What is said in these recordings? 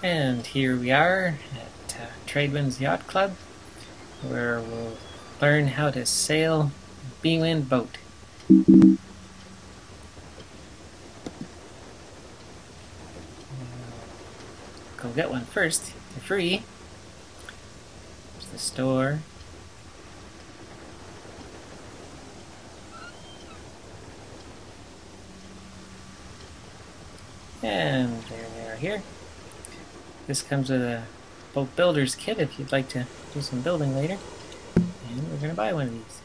And here we are at Tradewinds Yacht Club, where we'll learn how to sail a BWind boat. Go get one first. They're free. There's the store. And there they are here. This comes with a boat builder's kit if you'd like to do some building later. And we're going to buy one of these.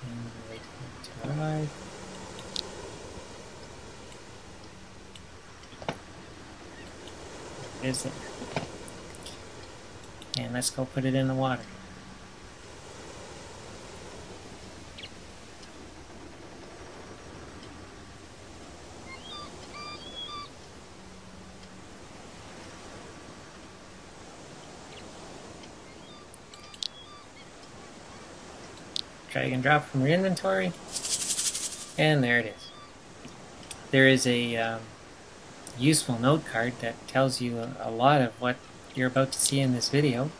And we'll wait for it to arrive. There it is there. And let's go put it in the water. Drag and drop from your inventory, and there it is. There is a useful note card that tells you a lot of what you're about to see in this video.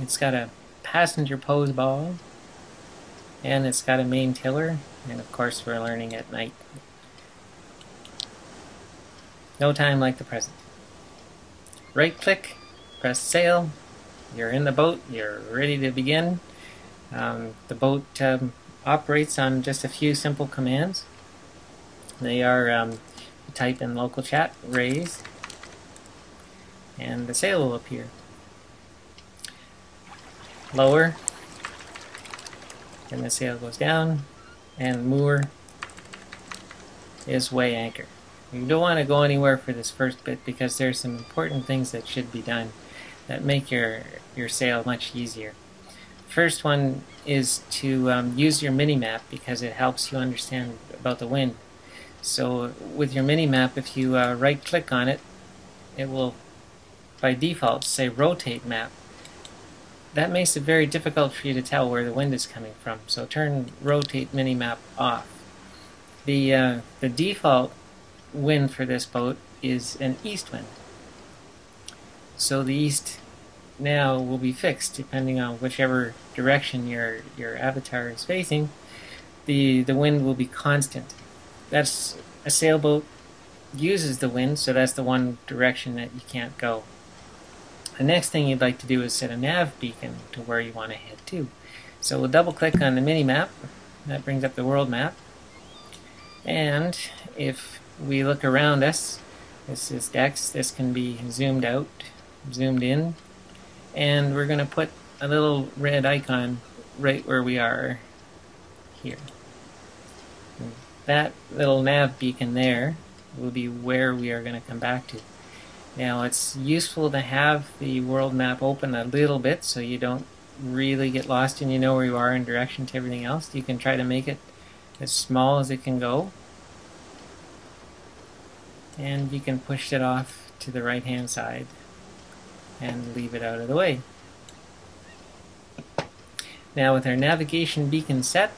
It's got a passenger pose ball, and it's got a main tiller, and of course we're learning at night. No time like the present. Right click, press sail, you're in the boat, you're ready to begin. The boat operates on just a few simple commands. They are type in local chat, raise, and the sail will appear. Lower, and the sail goes down, and moor is weigh anchor. You don't want to go anywhere for this first bit because there's some important things that should be done that make your sail much easier. First one is to use your mini-map because it helps you understand about the wind. So with your mini-map, if you right-click on it, it will by default say rotate map. That makes it very difficult for you to tell where the wind is coming from, so turn rotate mini-map off. The default wind for this boat is an east wind. So the east now will be fixed depending on whichever direction your avatar is facing. The wind will be constant. That's a sailboat uses the wind, so that's the one direction that you can't go. The next thing you'd like to do is set a nav beacon to where you want to head to. So we'll double click on the mini map. That brings up the world map. And if we look around us, this is Dex. This can be zoomed out, zoomed in, and we're going to put a little red icon right where we are here. That little nav beacon there will be where we are going to come back to. Now it's useful to have the world map open a little bit so you don't really get lost and you know where you are in direction to everything else. You can try to make it as small as it can go, and you can push it off to the right hand side and leave it out of the way. Now with our navigation beacon set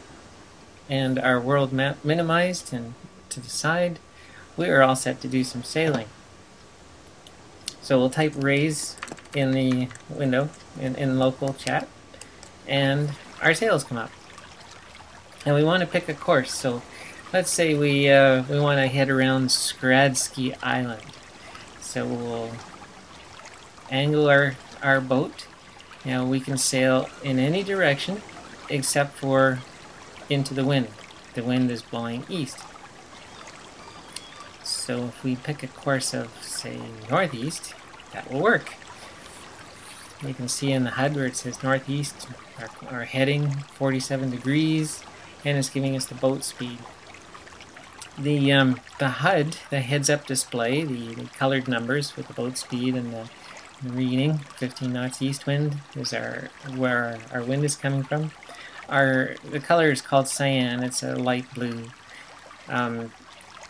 and our world map minimized and to the side, we are all set to do some sailing. So we'll type raise in the window in local chat, and our sails come up. And we want to pick a course. So let's say we want to head around Skradsky Island. So we'll angle our boat. Now we can sail in any direction except for into the wind. The wind is blowing east. So if we pick a course of, say, northeast, that will work. You can see in the HUD where it says northeast, our heading 47 degrees, and it's giving us the boat speed. The HUD, the heads-up display, the colored numbers with the boat speed and the reading, 15 knots east wind is where our wind is coming from. The color is called cyan. It's a light blue.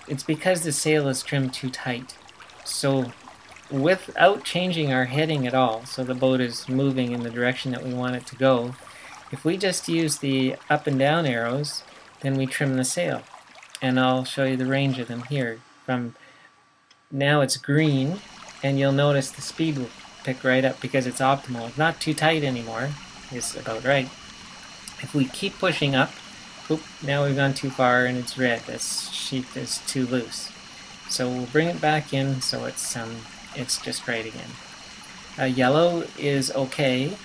It's because the sail is trimmed too tight. So without changing our heading at all, so the boat is moving in the direction that we want it to go, if we just use the up and down arrows, then we trim the sail. And I'll show you the range of them here. From now it's green, and you'll notice the speed will pick right up because it's optimal. It's not too tight anymore. It's about right. If we keep pushing up, oop, now we've gone too far and it's red. This sheet is too loose. So we'll bring it back in so it's just right again. Yellow is okay,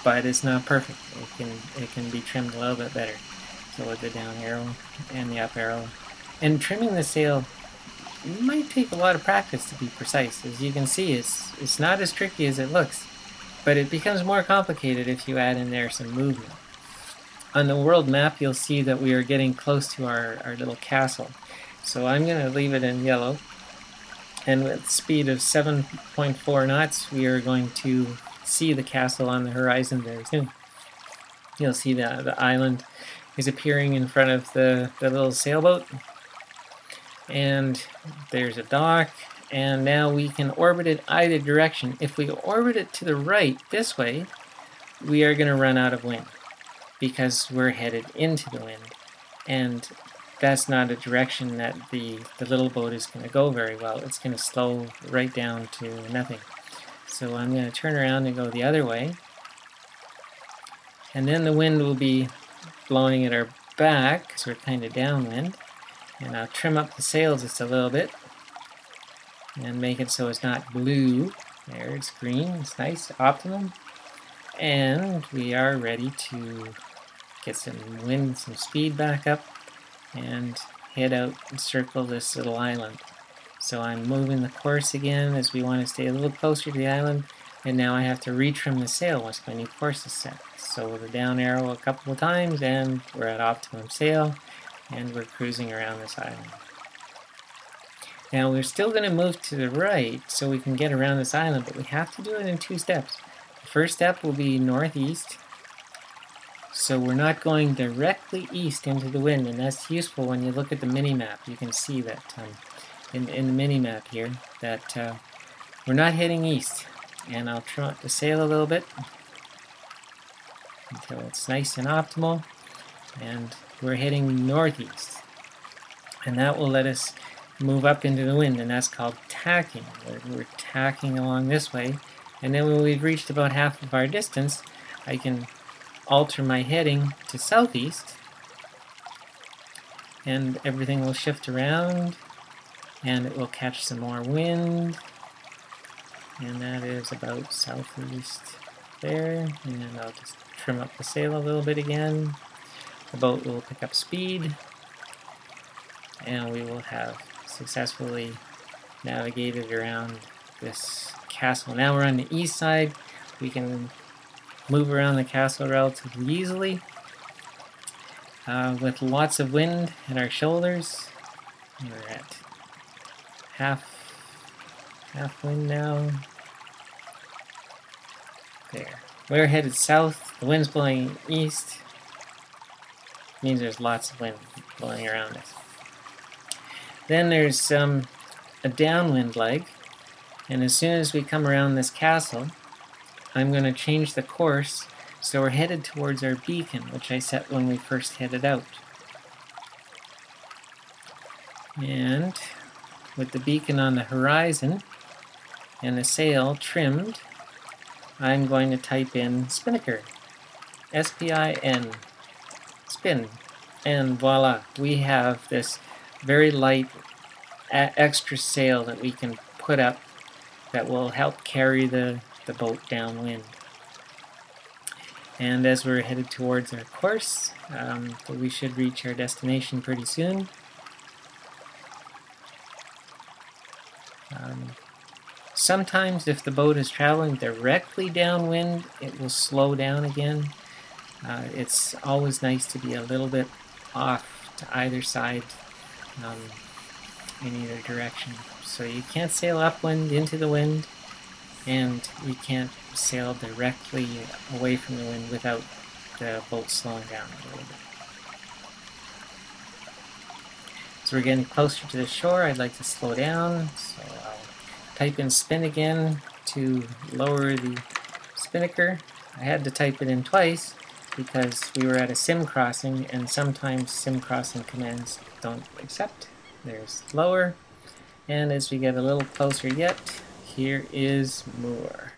but it's not perfect. It can be trimmed a little bit better. So with the down arrow and the up arrow. And trimming the sail might take a lot of practice to be precise. As you can see, it's not as tricky as it looks, but it becomes more complicated if you add in there some movement. On the world map, you'll see that we are getting close to our little castle. So I'm going to leave it in yellow, and with speed of 7.4 knots, we are going to see the castle on the horizon very soon. You'll see the island is appearing in front of the little sailboat, and there's a dock, and now we can orbit it either direction. If we orbit it to the right, this way, we are going to run out of wind because we're headed into the wind, and that's not a direction that the little boat is going to go very well. It's going to slow right down to nothing. So I'm going to turn around and go the other way, and then the wind will be blowing at our back, so we're kind of downwind. And I'll trim up the sail just a little bit and make it so it's not blue. There, it's green. It's nice, optimum. And we are ready to get some wind, some speed back up, and head out and circle this little island. So I'm moving the course again as we want to stay a little closer to the island, and now I have to retrim the sail once my new course is set. So the down arrow a couple of times, and we're at optimum sail, and we're cruising around this island. Now we're still going to move to the right so we can get around this island, but we have to do it in 2 steps. The first step will be northeast, so we're not going directly east into the wind, and that's useful when you look at the mini-map. You can see that in the mini-map here that we're not heading east. And I'll trim up the sail a little bit until it's nice and optimal, and we're heading northeast, and that will let us move up into the wind, and that's called tacking. We're tacking along this way, and then when we've reached about half of our distance, I can alter my heading to southeast, and everything will shift around, and it will catch some more wind, and that is about southeast there. And I'll just trim up the sail a little bit again. The boat will pick up speed, and we will have successfully navigated around this castle. Now we're on the east side. We can move around the castle relatively easily with lots of wind at our shoulders. We're at half wind now. There. We're headed south. The wind's blowing east. Means there's lots of wind blowing around us. Then there's a downwind leg, and as soon as we come around this castle, I'm going to change the course so we're headed towards our beacon, which I set when we first headed out. And with the beacon on the horizon and the sail trimmed, I'm going to type in spinnaker, S-P-I-N, spin, and voila, we have this very light extra sail that we can put up that will help carry the boat downwind. And as we're headed towards our course, we should reach our destination pretty soon. Sometimes if the boat is traveling directly downwind, it will slow down again. It's always nice to be a little bit off to either side in either direction. So you can't sail upwind into the wind, and you can't sail directly away from the wind without the boat slowing down a little bit. So we're getting closer to the shore. I'd like to slow down, so I'll type in spin again to lower the spinnaker. I had to type it in twice because we were at a sim crossing, and sometimes sim crossing commands don't accept. There's lower, and as we get a little closer yet, here is moor.